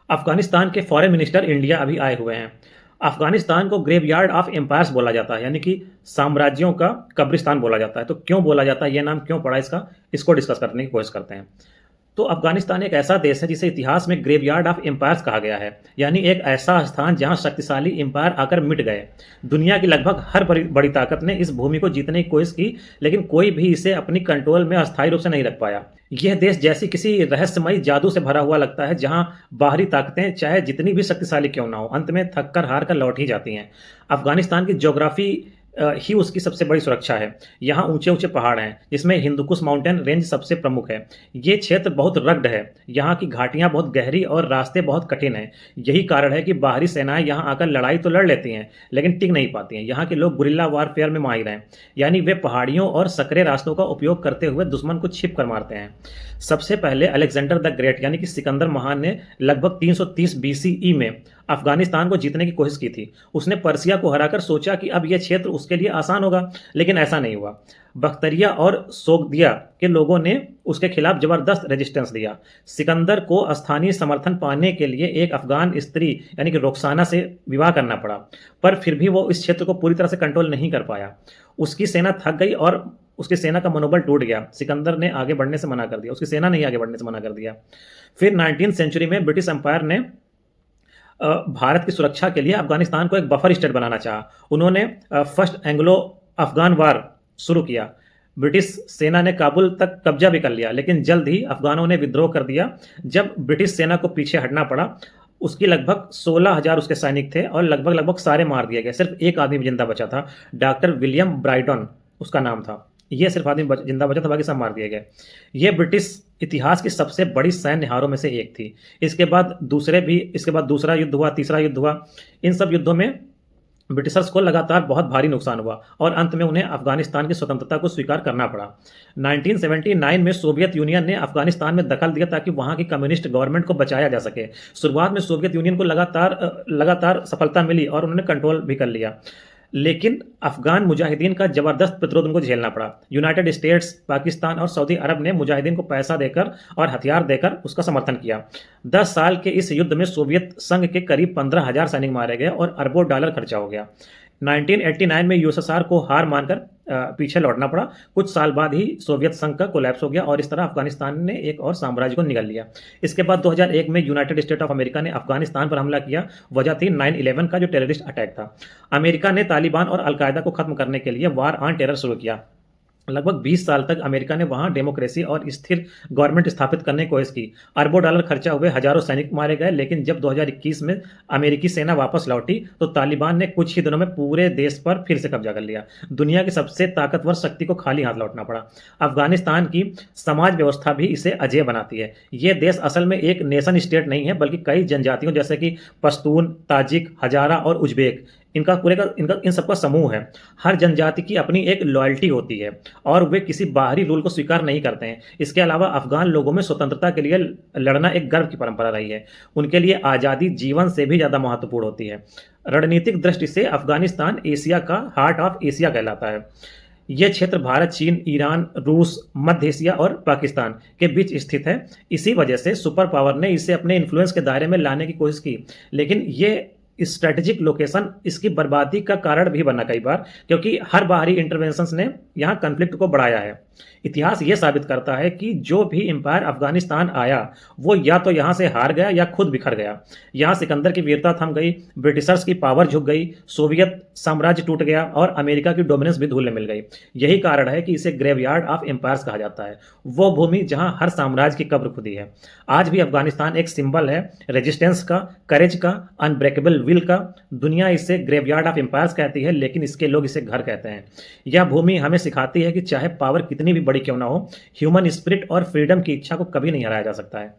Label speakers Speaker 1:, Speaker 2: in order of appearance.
Speaker 1: अफगानिस्तान के foreign minister India अभी आए हुए हैं। अफगानिस्तान को ग्रेवयार्ड ऑफ एम्पायर्स बोला जाता है, यानी कि साम्राज्यों का कब्रिस्तान बोला जाता है। तो क्यों बोला जाता है, यह नाम क्यों पड़ा इसका, इसको डिस्कस करने की कोशिश करते हैं। तो अफगानिस्तान एक ऐसा देश है जिसे इतिहास में ग्रेवयार्ड ऑफ एम्पायर्स कहा गया है, यानी एक ऐसा स्थान जहां शक्तिशाली एम्पायर आकर मिट गए। दुनिया की लगभग हर बड़ी बड़ी ताकत ने इस भूमि को जीतने की कोशिश की, लेकिन कोई भी इसे अपनी कंट्रोल में अस्थायी रूप से नहीं रख पाया। यह देश जैसी किसी रहस्यमयी जादू से भरा हुआ लगता है, जहां बाहरी ताकतें चाहे जितनी भी शक्तिशाली क्यों ना हो, अंत में थक कर हार कर लौट ही जाती हैं। अफगानिस्तान की ज्योग्राफी ही उसकी सबसे बड़ी सुरक्षा है। यहाँ ऊंचे ऊंचे पहाड़ हैं, जिसमें हिंदुकुश माउंटेन रेंज सबसे प्रमुख है। ये क्षेत्र बहुत रग्ड है, यहाँ की घाटियाँ बहुत गहरी और रास्ते बहुत कठिन हैं। यही कारण है कि बाहरी सेनाएं यहाँ आकर लड़ाई तो लड़ लेती हैं, लेकिन टिक नहीं पाती हैं। यहाँ के लोग गुरिल्ला वारफेयर में माहिर हैं, यानी वे पहाड़ियों और सकरे रास्तों का उपयोग करते हुए दुश्मन को छिप कर मारते हैं। सबसे पहले अलेक्जेंडर द ग्रेट यानी कि सिकंदर महान ने लगभग 330 बीसीई में अफगानिस्तान को जीतने की कोशिश की थी। उसने पर्सिया को हराकर सोचा कि अब यह क्षेत्र उसके लिए आसान होगा, लेकिन ऐसा नहीं हुआ। बख्तरिया और सोगदिया के लोगों ने उसके खिलाफ जबरदस्त रेजिस्टेंस दिया। सिकंदर को स्थानीय समर्थन पाने के लिए एक अफगान स्त्री यानी कि रोक्साना से विवाह करना पड़ा, पर फिर भी वो इस क्षेत्र को पूरी तरह से कंट्रोल नहीं कर पाया। उसकी सेना थक गई और उसकी सेना का मनोबल टूट गया। सिकंदर ने आगे बढ़ने से मना कर दिया, उसकी सेना ने आगे बढ़ने से मना कर दिया। फिर 19वीं सेंचुरी में ब्रिटिश एम्पायर ने भारत की सुरक्षा के लिए अफगानिस्तान को एक बफर स्टेट बनाना चाहा। उन्होंने फर्स्ट एंग्लो अफगान वार शुरू किया। ब्रिटिश सेना ने काबुल तक कब्जा भी कर लिया, लेकिन जल्द ही अफगानों ने विद्रोह कर दिया। जब ब्रिटिश सेना को पीछे हटना पड़ा, उसकी लगभग 16,000 उसके सैनिक थे और लगभग लगभग सारे मार दिए गए। सिर्फ एक आदमी जिंदा बचा था, डॉक्टर विलियम ब्राइटन उसका नाम था। ये सिर्फ आदमी जिंदा बचा था, बाकी सब मार दिए गए। ये ब्रिटिश इतिहास की सबसे बड़ी सैन्य हारों में से एक थी। इसके बाद दूसरा युद्ध हुआ, तीसरा युद्ध हुआ। इन सब युद्धों में ब्रिटिशर्स को लगातार बहुत भारी नुकसान हुआ और अंत में उन्हें अफगानिस्तान की स्वतंत्रता को स्वीकार करना पड़ा। 1979 में सोवियत यूनियन ने अफगानिस्तान में दखल दिया ताकि वहां की कम्युनिस्ट गवर्नमेंट को बचाया जा सके। शुरुआत में सोवियत यूनियन को लगातार सफलता मिली और उन्होंने कंट्रोल भी कर लिया, लेकिन अफगान मुजाहिदीन का जबरदस्त प्रतिरोध उनको झेलना पड़ा। यूनाइटेड स्टेट्स, पाकिस्तान और सऊदी अरब ने मुजाहिदीन को पैसा देकर और हथियार देकर उसका समर्थन किया। 10 साल के इस युद्ध में सोवियत संघ के करीब 15,000 सैनिक मारे गए और अरबों डॉलर खर्चा हो गया। 1989 में यूएसएसआर को हार मानकर पीछे लौटना पड़ा। कुछ साल बाद ही सोवियत संघ का कोलैप्स हो गया और इस तरह अफगानिस्तान ने एक और साम्राज्य को निगल लिया। इसके बाद 2001 में यूनाइटेड स्टेट ऑफ अमेरिका ने अफगानिस्तान पर हमला किया। वजह थी 9/11 का जो टेररिस्ट अटैक था। अमेरिका ने तालिबान और अलकायदा को खत्म करने के लिए वार ऑन टेरर शुरू किया। लगभग 20 साल तक अमेरिका ने वहां डेमोक्रेसी और स्थिर गवर्नमेंट स्थापित करने की कोशिश की। अरबों डॉलर खर्चा हुए, हजारों सैनिक मारे गए, लेकिन जब 2021 में अमेरिकी सेना वापस लौटी तो तालिबान ने कुछ ही दिनों में पूरे देश पर फिर से कब्जा कर लिया। दुनिया की सबसे ताकतवर शक्ति को खाली हाथ लौटना पड़ा। अफगानिस्तान की समाज व्यवस्था भी इसे अजेय बनाती है। ये देश असल में एक नेशन स्टेट नहीं है, बल्कि कई जनजातियों जैसे कि पश्तून, ताजिक, हजारा और उज्बेक, इन सबका समूह है। हर जनजाति की अपनी एक लॉयल्टी होती है और वे किसी बाहरी रूल को स्वीकार नहीं करते हैं। इसके अलावा अफगान लोगों में स्वतंत्रता के लिए लड़ना एक गर्व की परंपरा रही है। उनके लिए आज़ादी जीवन से भी ज़्यादा महत्वपूर्ण होती है। रणनीतिक दृष्टि से अफगानिस्तान एशिया का हार्ट ऑफ एशिया कहलाता है। यह क्षेत्र भारत, चीन, ईरान, रूस, मध्य एशिया और पाकिस्तान के बीच स्थित है। इसी वजह से सुपर पावर ने इसे अपने इन्फ्लुएंस के दायरे में लाने की कोशिश की, लेकिन ये स्ट्रेटेजिक लोकेशन इसकी बर्बादी का कारण भी बना कई बार, क्योंकि हर बाहरी इंटरवेंशंस ने यहाँ कन्फ्लिक्ट को बढ़ाया है। इतिहास ये साबित करता है कि जो भी एम्पायर अफगानिस्तान आया वो या तो यहाँ से हार गया या खुद बिखर गया। यहाँ सिकंदर की वीरता थम गई, ब्रिटिशर्स की पावर झुक गई, सोवियत साम्राज्य टूट गया और अमेरिका की डोमिनेंस भी धूल में मिल गई। यही कारण है कि इसे ग्रेवयार्ड ऑफ एम्पायर्स कहा जाता है, वो भूमि जहाँ हर साम्राज्य की कब्र खुदी है। आज भी अफगानिस्तान एक सिंबल है रेजिस्टेंस का, करेज का, अनब्रेकेबल विल का। दुनिया इसे ग्रेवयार्ड ऑफ एम्पायर्स कहती है, लेकिन इसके लोग इसे घर कहते हैं। यह भूमि हमें सिखाती है कि चाहे पावर कितनी भी बड़ी क्यों ना हो, ह्यूमन स्पिरिट और फ्रीडम की इच्छा को कभी नहीं हराया जा सकता है।